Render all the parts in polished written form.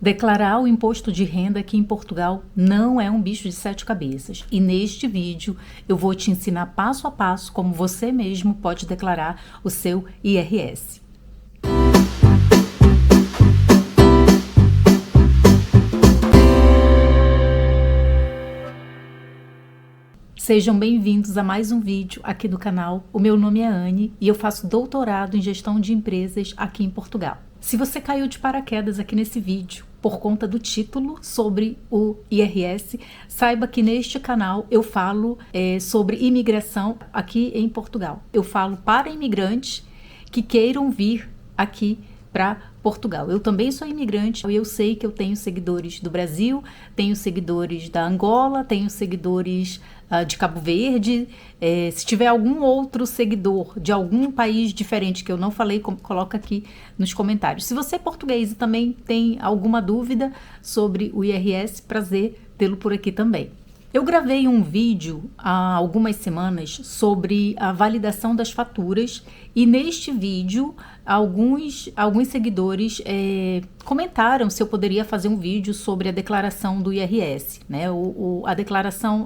Declarar o imposto de renda aqui em Portugal não é um bicho de sete cabeças. E neste vídeo eu vou te ensinar passo a passo como você mesmo pode declarar o seu IRS. Sejam bem-vindos a mais um vídeo aqui do canal. O meu nome é Anne e eu faço doutorado em gestão de empresas aqui em Portugal. Se você caiu de paraquedas aqui nesse vídeo por conta do título sobre o IRS, saiba que neste canal eu falo sobre imigração aqui em Portugal. Eu falo para imigrantes que queiram vir aqui para Portugal. Eu também sou imigrante e eu sei que eu tenho seguidores do Brasil, tenho seguidores da Angola, tenho seguidores de Cabo Verde. Se tiver algum outro seguidor de algum país diferente que eu não falei, coloca aqui nos comentários. Se você é português e também tem alguma dúvida sobre o IRS, prazer tê-lo por aqui também. Eu gravei um vídeo há algumas semanas sobre a validação das faturas e neste vídeo alguns seguidores comentaram se eu poderia fazer um vídeo sobre a declaração do IRS, né?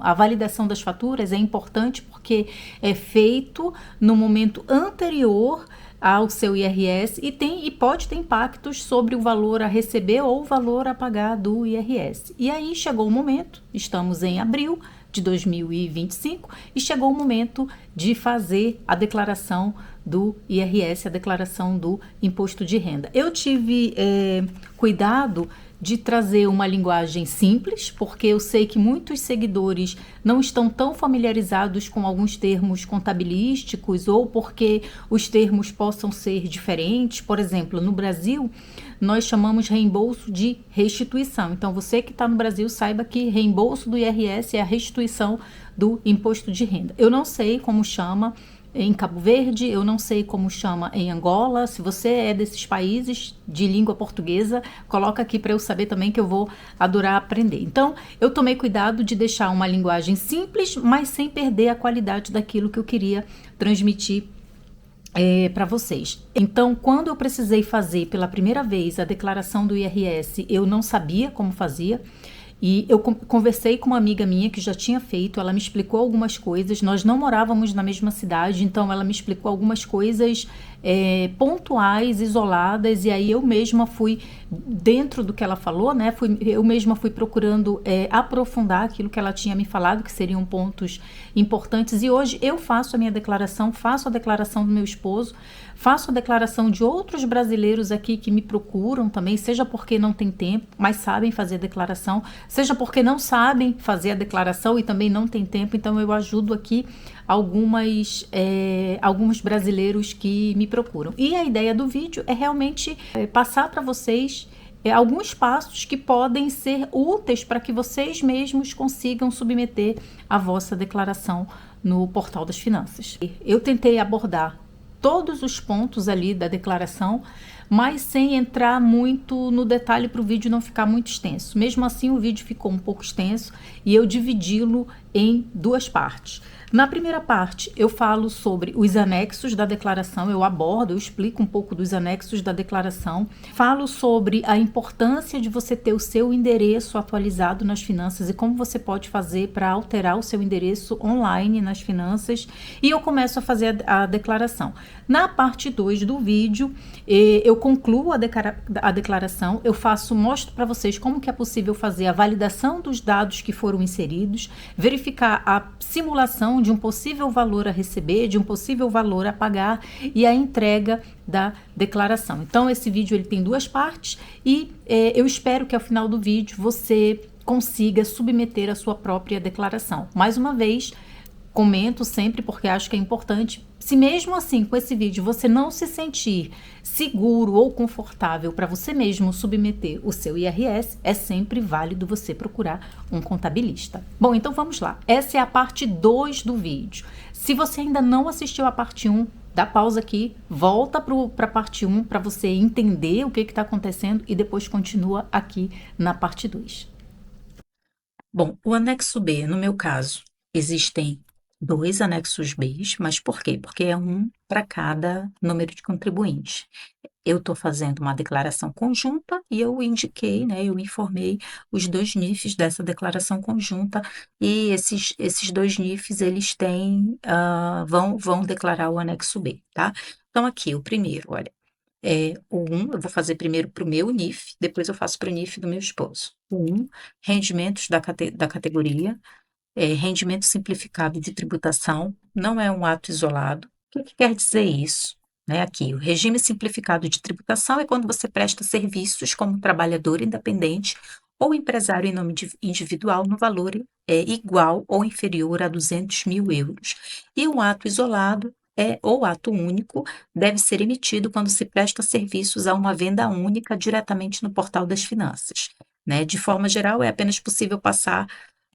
A validação das faturas é importante porque é feito no momento anterior ao seu IRS e pode ter impactos sobre o valor a receber ou o valor a pagar do IRS. E aí chegou o momento, estamos em abril de 2025 e chegou o momento de fazer a declaração do IRS, a declaração do imposto de renda. Eu tive cuidado de trazer uma linguagem simples, porque eu sei que muitos seguidores não estão tão familiarizados com alguns termos contabilísticos ou porque os termos possam ser diferentes. Por exemplo, no Brasil, nós chamamos reembolso de restituição. Então, você que está no Brasil, saiba que reembolso do IRS é a restituição do imposto de renda. Eu não sei como chama em Cabo Verde, eu não sei como chama em Angola. Se você é desses países de língua portuguesa, coloca aqui para eu saber também, que eu vou adorar aprender. Então, eu tomei cuidado de deixar uma linguagem simples, mas sem perder a qualidade daquilo que eu queria transmitir para vocês. Então, quando eu precisei fazer pela primeira vez a declaração do IRS, eu não sabia como fazia. E eu conversei com uma amiga minha que já tinha feito, ela me explicou algumas coisas. Nós não morávamos na mesma cidade, então ela me explicou algumas coisas pontuais, isoladas, e aí eu mesma fui, dentro do que ela falou, né, eu mesma fui procurando aprofundar aquilo que ela tinha me falado, que seriam pontos importantes, e hoje eu faço a minha declaração, faço a declaração do meu esposo, faço a declaração de outros brasileiros aqui que me procuram também, seja porque não tem tempo, mas sabem fazer a declaração, seja porque não sabem fazer a declaração e também não tem tempo. Então eu ajudo aqui alguns brasileiros que me procuram. E a ideia do vídeo é realmente passar para vocês alguns passos que podem ser úteis para que vocês mesmos consigam submeter a vossa declaração no Portal das Finanças. Eu tentei abordar todos os pontos ali da declaração, mas sem entrar muito no detalhe para o vídeo não ficar muito extenso. Mesmo assim, o vídeo ficou um pouco extenso e eu dividi-lo em duas partes. Na primeira parte, eu falo sobre os anexos da declaração, eu explico um pouco dos anexos da declaração, falo sobre a importância de você ter o seu endereço atualizado nas finanças e como você pode fazer para alterar o seu endereço online nas finanças, e eu começo a fazer a declaração. Na parte 2 do vídeo, eu concluo a declaração, mostro para vocês como que é possível fazer a validação dos dados que foram inseridos, verificar a simulação de um possível valor a receber, de um possível valor a pagar e a entrega da declaração. Então, esse vídeo ele tem duas partes e eu espero que ao final do vídeo você consiga submeter a sua própria declaração. Mais uma vez, comento sempre porque acho que é importante. Se mesmo assim, com esse vídeo, você não se sentir seguro ou confortável para você mesmo submeter o seu IRS, é sempre válido você procurar um contabilista. Bom, então vamos lá. Essa é a parte 2 do vídeo. Se você ainda não assistiu a parte 1, dá pausa aqui, volta para a parte 1 para você entender o que está acontecendo e depois continua aqui na parte 2. Bom, o anexo B, no meu caso, existem dois anexos B, mas por quê? Porque é um para cada número de contribuintes. Eu estou fazendo uma declaração conjunta e eu indiquei, né, eu informei os dois NIFs dessa declaração conjunta e esses dois NIFs, eles têm, vão declarar o anexo B, tá? Então, aqui, o primeiro, olha, o 1, eu vou fazer primeiro para o meu NIF, depois eu faço para o NIF do meu esposo. O 1, rendimentos da categoria, rendimento simplificado de tributação, não é um ato isolado. O que quer dizer isso? Né, aqui, o regime simplificado de tributação é quando você presta serviços como trabalhador independente ou empresário em nome individual no valor igual ou inferior a 200 mil euros. E um ato isolado ou ato único deve ser emitido quando se presta serviços a uma venda única diretamente no portal das finanças. Né? De forma geral, é apenas possível passar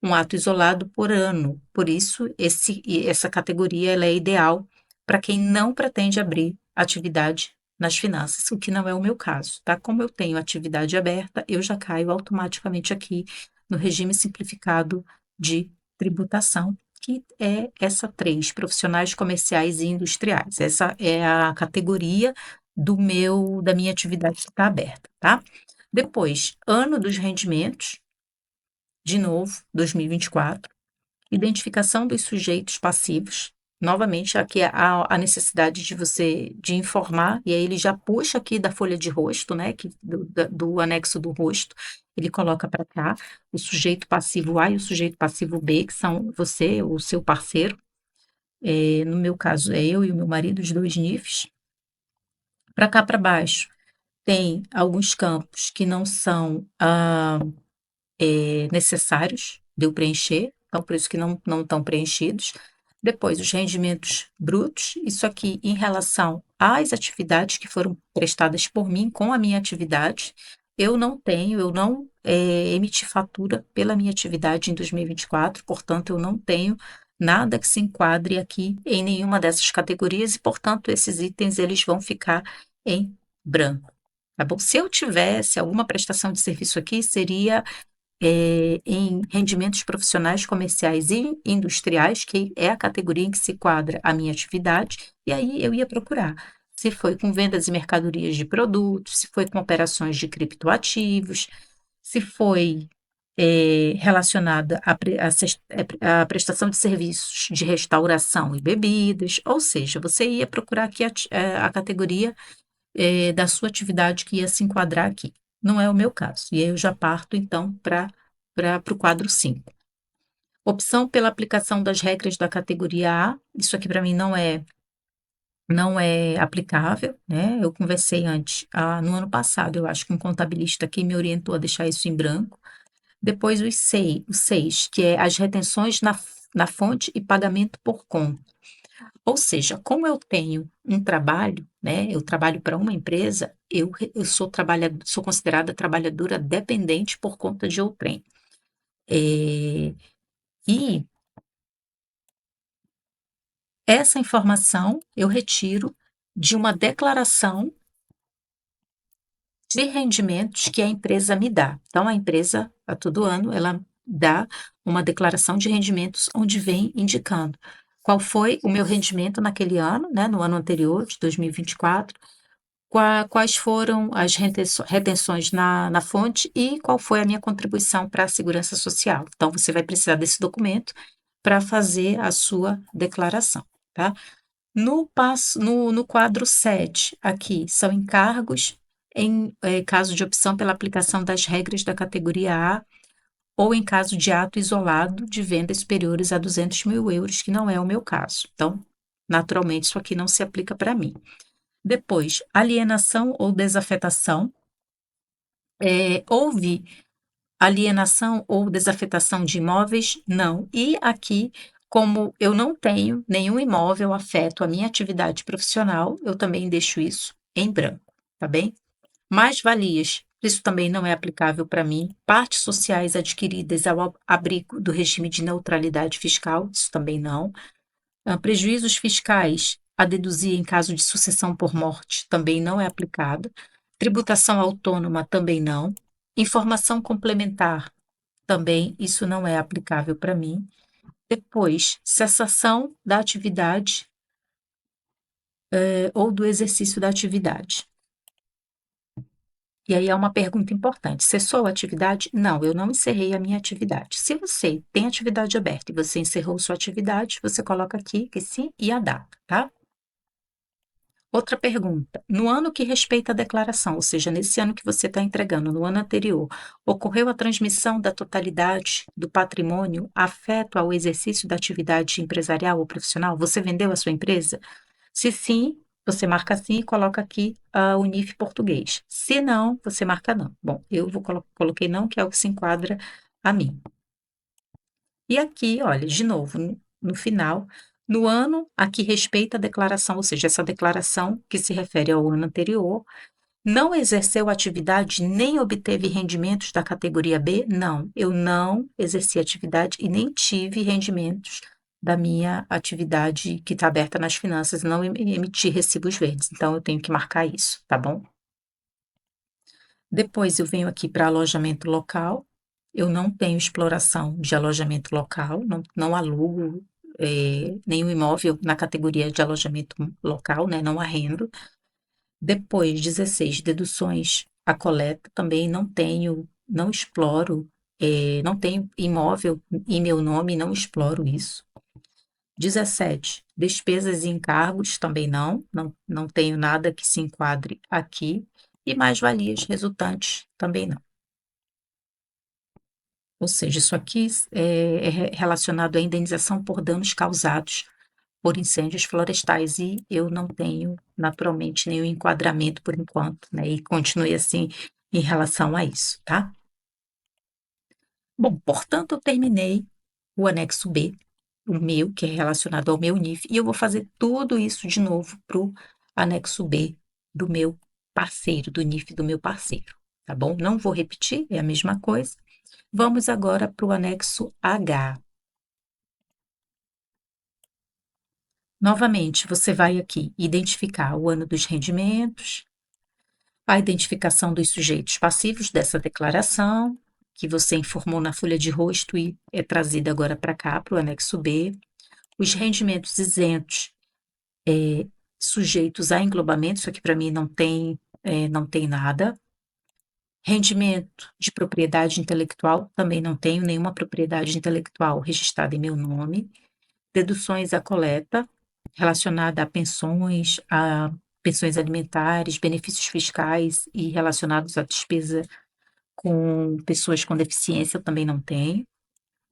um ato isolado por ano. Por isso, essa categoria ela é ideal para quem não pretende abrir atividade nas finanças, o que não é o meu caso, tá? Como eu tenho atividade aberta, eu já caio automaticamente aqui no regime simplificado de tributação, que é essa 3, profissionais comerciais e industriais. Essa é a categoria da minha atividade que está aberta, tá? Depois, ano dos rendimentos, de novo, 2024, identificação dos sujeitos passivos. Novamente, aqui a necessidade de você de informar, e aí ele já puxa aqui da folha de rosto, né, do anexo do rosto, ele coloca para cá o sujeito passivo A e o sujeito passivo B, que são você, o seu parceiro. No meu caso, é eu e o meu marido, os dois NIFs. Para cá para baixo, tem alguns campos que não são necessários de eu preencher, então por isso que não estão preenchidos. Depois, os rendimentos brutos, isso aqui em relação às atividades que foram prestadas por mim com a minha atividade. Eu não emiti fatura pela minha atividade em 2024, portanto, eu não tenho nada que se enquadre aqui em nenhuma dessas categorias e, portanto, esses itens eles vão ficar em branco. Tá bom? Se eu tivesse alguma prestação de serviço aqui, seria em rendimentos profissionais, comerciais e industriais, que é a categoria em que se quadra a minha atividade, e aí eu ia procurar. Se foi com vendas e mercadorias de produtos, se foi com operações de criptoativos, se foi relacionada à prestação de serviços de restauração e bebidas, ou seja, você ia procurar aqui a categoria da sua atividade que ia se enquadrar aqui. Não é o meu caso. E aí eu já parto, então, para o quadro 5. Opção pela aplicação das regras da categoria A. Isso aqui para mim não é aplicável, né? Eu conversei antes, no ano passado, eu acho que um contabilista aqui me orientou a deixar isso em branco. Depois o 6, que é as retenções na fonte e pagamento por conta. Ou seja, como eu tenho um trabalho, né, eu trabalho para uma empresa, eu sou considerada trabalhadora dependente por conta de outrem. E essa informação eu retiro de uma declaração de rendimentos que a empresa me dá. Então, a empresa, a todo ano, ela dá uma declaração de rendimentos onde vem indicando qual foi o meu rendimento naquele ano, né, no ano anterior, de 2024, quais foram as retenções na fonte e qual foi a minha contribuição para a segurança social. Então, você vai precisar desse documento para fazer a sua declaração, tá? No quadro 7, aqui, são encargos em caso de opção pela aplicação das regras da categoria A ou em caso de ato isolado de vendas superiores a 200 mil euros, que não é o meu caso. Então, naturalmente, isso aqui não se aplica para mim. Depois, alienação ou desafetação. Houve alienação ou desafetação de imóveis? Não. E aqui, como eu não tenho nenhum imóvel afeto à minha atividade profissional, eu também deixo isso em branco, tá bem? Mais-valias, isso também não é aplicável para mim. Partes sociais adquiridas ao abrigo do regime de neutralidade fiscal, isso também não. Prejuízos fiscais a deduzir em caso de sucessão por morte também não é aplicado. Tributação autônoma também não. Informação complementar também, isso não é aplicável para mim. Depois, cessação da atividade ou do exercício da atividade. E aí é uma pergunta importante: cessou a atividade? Não, eu não encerrei a minha atividade. Se você tem atividade aberta e você encerrou sua atividade, você coloca aqui que sim e a data, tá? Outra pergunta: no ano que respeita a declaração, ou seja, nesse ano que você está entregando, no ano anterior, ocorreu a transmissão da totalidade do patrimônio afeto ao exercício da atividade empresarial ou profissional? Você vendeu a sua empresa? Se sim, você marca sim e coloca aqui o NIF português. Se não, você marca não. Bom, eu coloquei não, que é o que se enquadra a mim. E aqui, olha, de novo, no final, no ano a que respeita a declaração, ou seja, essa declaração que se refere ao ano anterior, não exerceu atividade nem obteve rendimentos da categoria B? Não, eu não exerci atividade e nem tive rendimentos da minha atividade que está aberta nas finanças, não emiti recibos verdes. Então, eu tenho que marcar isso, tá bom? Depois, eu venho aqui para alojamento local. Eu não tenho exploração de alojamento local, não alugo nenhum imóvel na categoria de alojamento local, né? Não arrendo. Depois, 16, deduções à coleta, também não tenho, não exploro, não tenho imóvel em meu nome, não exploro isso. 17, despesas e encargos, também não tenho nada que se enquadre aqui. E mais-valias resultantes, também não. Ou seja, isso aqui é relacionado à indenização por danos causados por incêndios florestais e eu não tenho, naturalmente, nenhum enquadramento por enquanto, né? E continue assim em relação a isso, tá? Bom, portanto, eu terminei o anexo B, o meu, que é relacionado ao meu NIF, e eu vou fazer tudo isso de novo para o anexo B do meu parceiro, do NIF do meu parceiro, tá bom? Não vou repetir, é a mesma coisa. Vamos agora para o anexo H. Novamente, você vai aqui identificar o ano dos rendimentos, a identificação dos sujeitos passivos dessa declaração, que você informou na folha de rosto e é trazida agora para cá, para o anexo B, os rendimentos isentos sujeitos a englobamento, isso aqui para mim não tem nada. Rendimento de propriedade intelectual, também não tenho nenhuma propriedade intelectual registrada em meu nome. Deduções à coleta, relacionada a pensões alimentares, benefícios fiscais e relacionados à despesa com pessoas com deficiência, eu também não tenho.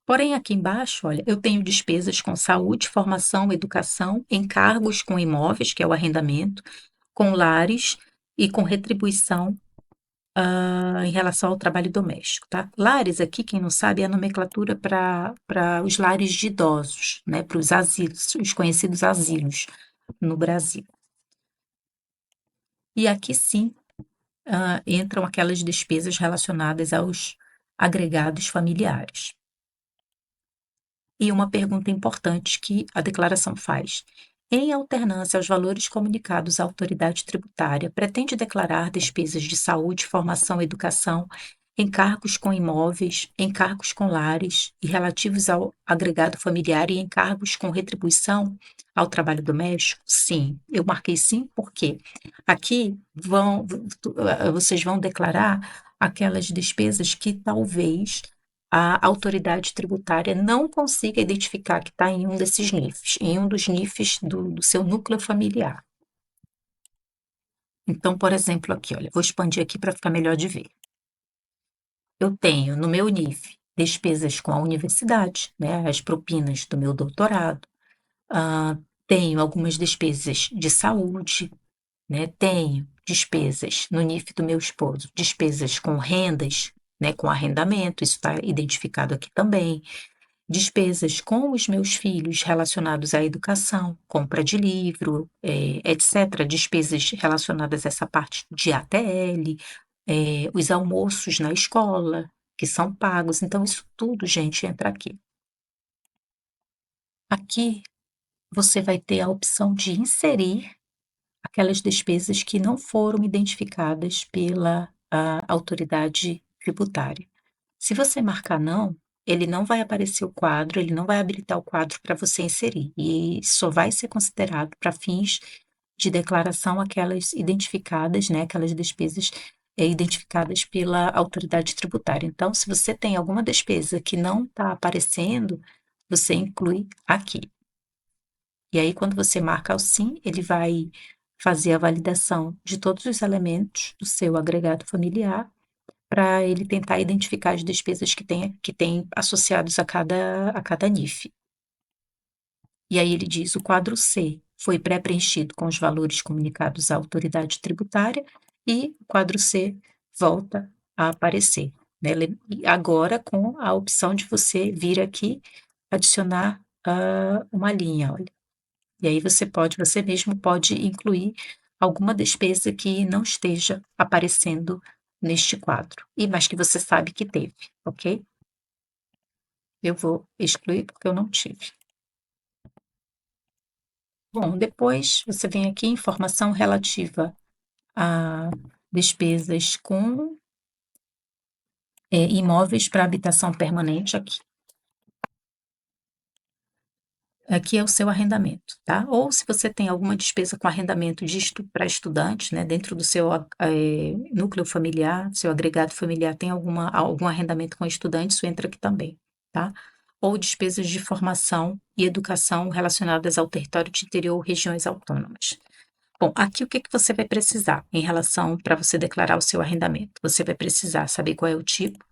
Porém, aqui embaixo, olha, eu tenho despesas com saúde, formação, educação, encargos com imóveis, que é o arrendamento, com lares e com retribuição em relação ao trabalho doméstico, tá? Lares aqui, quem não sabe, é a nomenclatura para os lares de idosos, né? Para os asilos, os conhecidos asilos no Brasil. E aqui sim entram aquelas despesas relacionadas aos agregados familiares. E uma pergunta importante que a declaração faz: em alternância aos valores comunicados à autoridade tributária, pretende declarar despesas de saúde, formação, educação, encargos com imóveis, encargos com lares e relativos ao agregado familiar e encargos com retribuição ao trabalho doméstico? Sim, eu marquei sim, porque aqui vocês vão declarar aquelas despesas que talvez a autoridade tributária não consiga identificar que está em um desses NIFs, em um dos NIFs do seu núcleo familiar. Então, por exemplo, aqui, olha, vou expandir aqui para ficar melhor de ver. Eu tenho no meu NIF despesas com a universidade, né, as propinas do meu doutorado, tenho algumas despesas de saúde, né, tenho despesas no NIF do meu esposo, despesas com rendas, né, com arrendamento, isso está identificado aqui também. Despesas com os meus filhos relacionados à educação, compra de livro, etc. Despesas relacionadas a essa parte de ATL, os almoços na escola, que são pagos. Então, isso tudo, gente, entra aqui. Aqui, você vai ter a opção de inserir aquelas despesas que não foram identificadas pela autoridade tributária. Se você marcar não, ele não vai aparecer o quadro, ele não vai habilitar o quadro para você inserir, e só vai ser considerado para fins de declaração aquelas identificadas, né, aquelas despesas identificadas pela autoridade tributária. Então, se você tem alguma despesa que não está aparecendo, você inclui aqui. E aí, quando você marca o sim, ele vai fazer a validação de todos os elementos do seu agregado familiar para ele tentar identificar as despesas que tem associados a cada NIF. E aí ele diz: o quadro C foi pré-preenchido com os valores comunicados à autoridade tributária e o quadro C volta a aparecer, né? E agora com a opção de você vir aqui adicionar uma linha, olha. E aí você mesmo pode incluir alguma despesa que não esteja aparecendo neste quadro, mas que você sabe que teve, ok? Eu vou excluir porque eu não tive. Bom, depois você vem aqui informação relativa a despesas com imóveis para habitação permanente aqui. Aqui é o seu arrendamento, tá? Ou se você tem alguma despesa com arrendamento para estudantes, né, dentro do seu núcleo familiar, seu agregado familiar, tem algum arrendamento com estudantes, isso entra aqui também, tá? Ou despesas de formação e educação relacionadas ao território de interior ou regiões autônomas. Bom, aqui o que que você vai precisar em relação para você declarar o seu arrendamento? Você vai precisar saber qual é o tipo,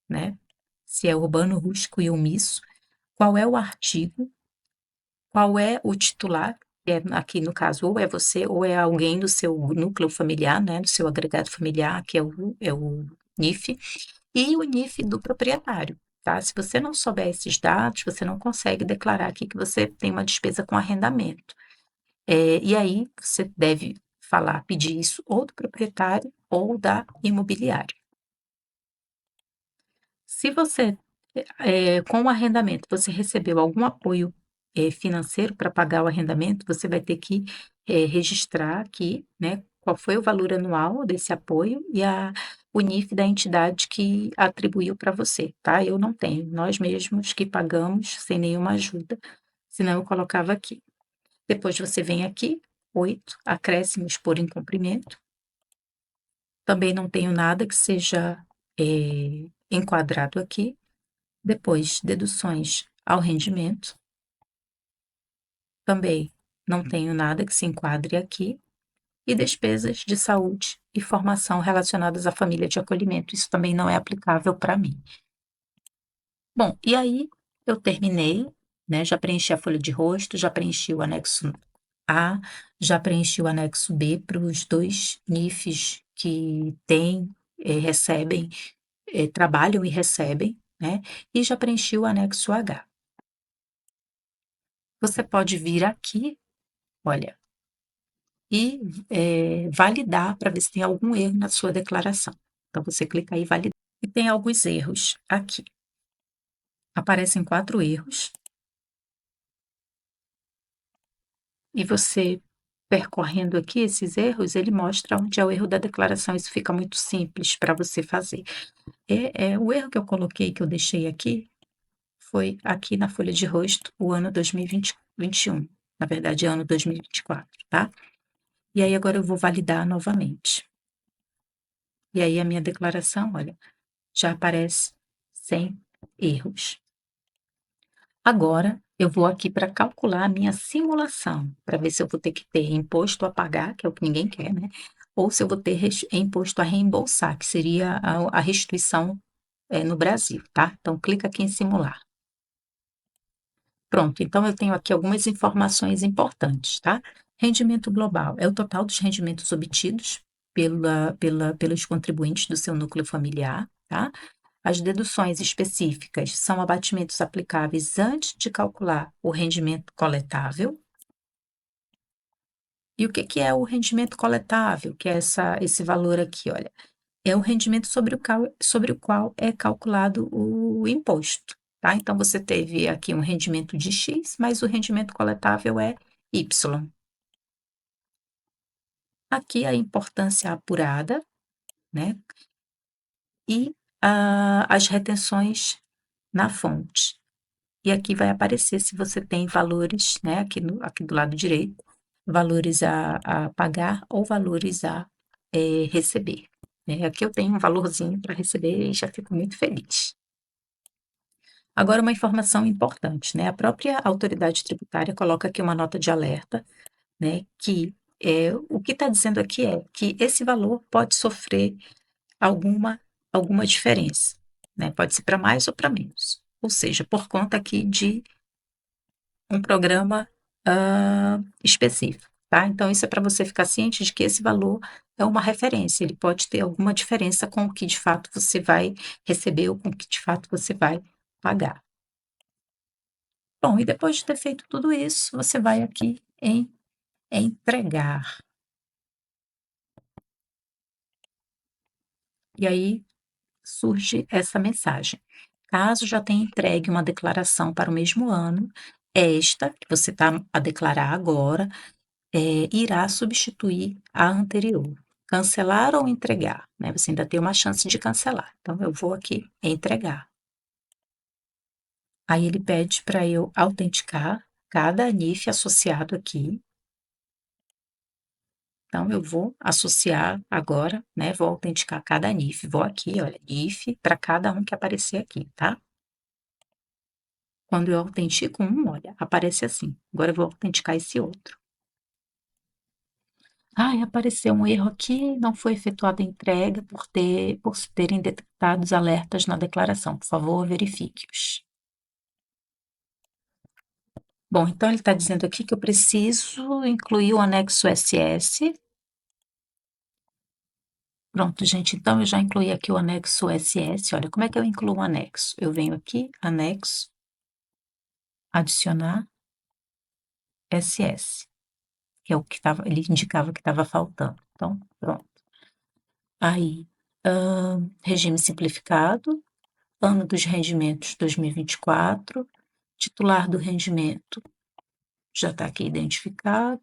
né? Se é urbano, rústico e omisso, qual é o artigo, qual é o titular, que aqui no caso ou é você ou é alguém do seu núcleo familiar, né, do seu agregado familiar, que é o NIF, e o NIF do proprietário, tá? Se você não souber esses dados, você não consegue declarar aqui que você tem uma despesa com arrendamento. E aí você deve pedir isso ou do proprietário ou da imobiliária. Se você, com o arrendamento, você recebeu algum apoio, financeiro para pagar o arrendamento, você vai ter que, registrar aqui, né, qual foi o valor anual desse apoio e o NIF da entidade que atribuiu para você, tá? Eu não tenho, nós mesmos que pagamos sem nenhuma ajuda, senão eu colocava aqui. Depois você vem aqui, 8, acréscimos por incumprimento. Também não tenho nada que seja, enquadrado aqui. Depois, deduções ao rendimento. Também não tenho nada que se enquadre aqui. E despesas de saúde e formação relacionadas à família de acolhimento. Isso também não é aplicável para mim. Bom, e aí eu terminei, né? Já preenchi a folha de rosto, já preenchi o anexo A, já preenchi o anexo B para os 2 NIFs que recebem, trabalham e recebem, né? E já preenchi o anexo H. Você pode vir aqui, olha, e validar para ver se tem algum erro na sua declaração. Então, você clica aí e validar. E tem alguns erros aqui. Aparecem 4 erros. E você, percorrendo aqui esses erros, ele mostra onde é o erro da declaração. Isso fica muito simples para você fazer. O erro que eu coloquei, que eu deixei aqui, foi aqui na folha de rosto, o ano 2021. Na verdade, é ano 2024, tá? E aí, agora eu vou validar novamente. E aí, a minha declaração, olha, já aparece sem erros. Agora, eu vou aqui para calcular a minha simulação, para ver se eu vou ter que ter imposto a pagar, que é o que ninguém quer, né? Ou se eu vou ter imposto a reembolsar, que seria a restituição no Brasil, tá? Então, clica aqui em simular. Pronto, então eu tenho aqui algumas informações importantes, tá? Rendimento global é o total dos rendimentos obtidos pelos contribuintes do seu núcleo familiar, tá? As deduções específicas são abatimentos aplicáveis antes de calcular o rendimento coletável. E o que que é o rendimento coletável? Que é esse valor aqui, olha. É o rendimento sobre o qual é calculado o imposto, tá? Então, você teve aqui um rendimento de X, mas o rendimento coletável é Y. Aqui a importância apurada, né? E as retenções na fonte. E aqui vai aparecer se você tem valores, né, aqui do lado direito, valores a pagar ou valores a receber. Né? Aqui eu tenho um valorzinho para receber e já fico muito feliz. Agora, uma informação importante, né? A própria autoridade tributária coloca aqui uma nota de alerta, né? Que o que está dizendo aqui é que esse valor pode sofrer alguma diferença, né? Pode ser para mais ou para menos. Ou seja, por conta aqui de um programa específico, tá? Então, isso é para você ficar ciente de que esse valor é uma referência, ele pode ter alguma diferença com o que de fato você vai receber ou com o que de fato você vai pagar. Bom, e depois de ter feito tudo isso, você vai aqui em entregar. E aí surge essa mensagem. Caso já tenha entregue uma declaração para o mesmo ano, esta, que você está a declarar agora, irá substituir a anterior. Cancelar ou entregar, né? Você ainda tem uma chance de cancelar. Então, eu vou aqui em entregar. Aí ele pede para eu autenticar cada NIF associado aqui. Então, eu vou associar agora, né? Vou autenticar cada NIF. Vou aqui, olha, NIF para cada um que aparecer aqui, tá? Quando eu autentico um, olha, aparece assim. Agora eu vou autenticar esse outro. Ai, apareceu um erro aqui, não foi efetuada a entrega por se terem detectado os alertas na declaração. Por favor, verifique-os. Bom, então ele está dizendo aqui que eu preciso incluir o anexo SS. Pronto, gente, então eu já incluí aqui o anexo SS. Olha, como é que eu incluo o anexo? Eu venho aqui, anexo, adicionar SS, que é o que ele indicava que estava faltando. Então, pronto. Aí, regime simplificado, ano dos rendimentos 2024, titular do rendimento já está aqui identificado,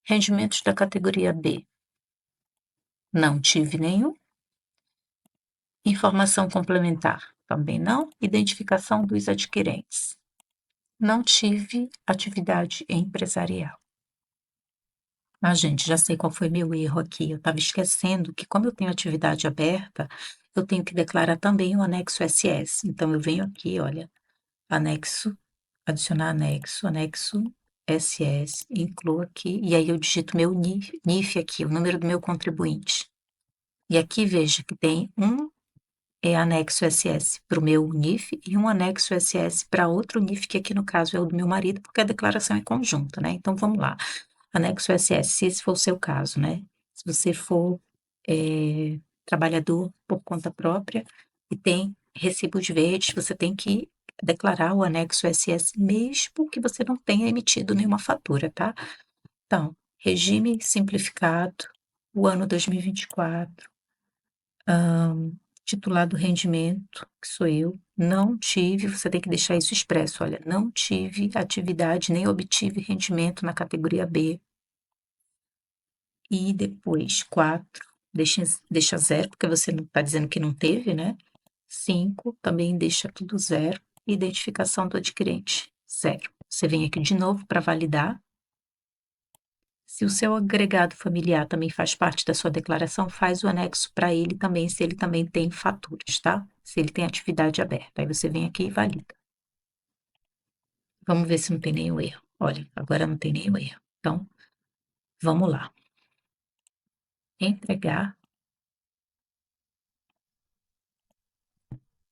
rendimentos da categoria B, não tive nenhum, informação complementar, também não, identificação dos adquirentes, não tive atividade empresarial. Mas, gente, já sei qual foi meu erro aqui. Eu estava esquecendo que, como eu tenho atividade aberta, eu tenho que declarar também o anexo SS. Então, eu venho aqui, olha, anexo, adicionar anexo, anexo SS, incluo aqui, e aí eu digito meu NIF aqui, o número do meu contribuinte. E aqui veja que tem um anexo SS para o meu NIF e um anexo SS para outro NIF, que aqui no caso é o do meu marido, porque a declaração é conjunta, né? Então, vamos lá. Anexo SS, se esse for o seu caso, né? Se você for trabalhador por conta própria e tem recibos verdes, você tem que declarar o anexo SS, mesmo que você não tenha emitido nenhuma fatura, tá? Então, regime simplificado, o ano 2024, titular do rendimento, que sou eu, não tive, você tem que deixar isso expresso, olha, não tive atividade nem obtive rendimento na categoria B. E depois 4, deixa 0, porque você não está dizendo que não teve, né? 5, também deixa tudo 0. Identificação do adquirente, 0. Você vem aqui de novo para validar. Se o seu agregado familiar também faz parte da sua declaração, faz o anexo para ele também, se ele também tem faturas, tá? Se ele tem atividade aberta. Aí você vem aqui e valida. Vamos ver se não tem nenhum erro. Olha, agora não tem nenhum erro. Então, vamos lá. Entregar.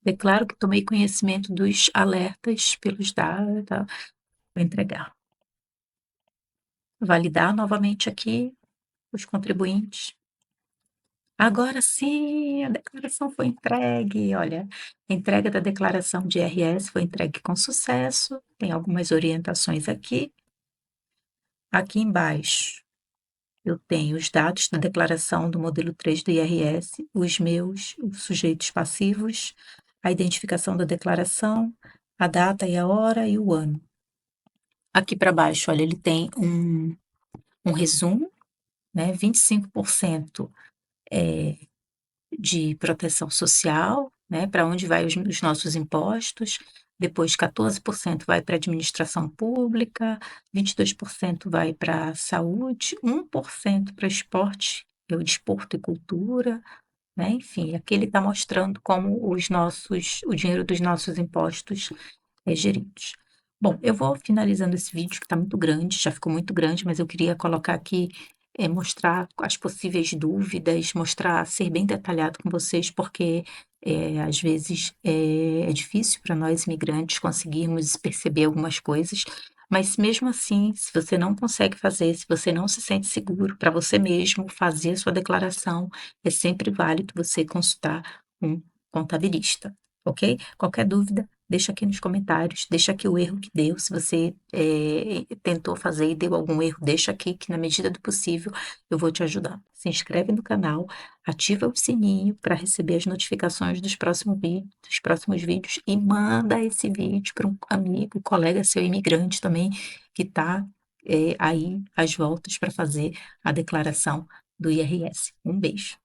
Declaro que tomei conhecimento dos alertas pelos dados, tá? Vou entregar. Validar novamente aqui os contribuintes. Agora sim, a declaração foi entregue. Olha, a entrega da declaração de IRS foi entregue com sucesso. Tem algumas orientações aqui. Aqui embaixo, eu tenho os dados da declaração do modelo 3 do IRS, os sujeitos passivos, a identificação da declaração, a data e a hora e o ano. Aqui para baixo, olha, ele tem um resumo, né? 25% de proteção social, né, para onde vai os nossos impostos, depois 14% vai para administração pública, 22% vai para saúde, 1% para esporte, o desporto e cultura, né? Enfim, aqui ele está mostrando como o dinheiro dos nossos impostos é geridos. Bom, eu vou finalizando esse vídeo que está muito grande, já ficou muito grande, mas eu queria colocar aqui, mostrar as possíveis dúvidas, mostrar, ser bem detalhado com vocês, porque às vezes é difícil para nós imigrantes conseguirmos perceber algumas coisas, mas mesmo assim, se você não consegue fazer, se você não se sente seguro para você mesmo fazer a sua declaração, é sempre válido você consultar um contabilista, ok? Qualquer dúvida, deixa aqui nos comentários, deixa aqui o erro que deu, se você tentou fazer e deu algum erro, deixa aqui que na medida do possível eu vou te ajudar. Se inscreve no canal, ativa o sininho para receber as notificações dos próximos vídeos e manda esse vídeo para um amigo, colega seu imigrante também, que está aí às voltas para fazer a declaração do IRS. Um beijo.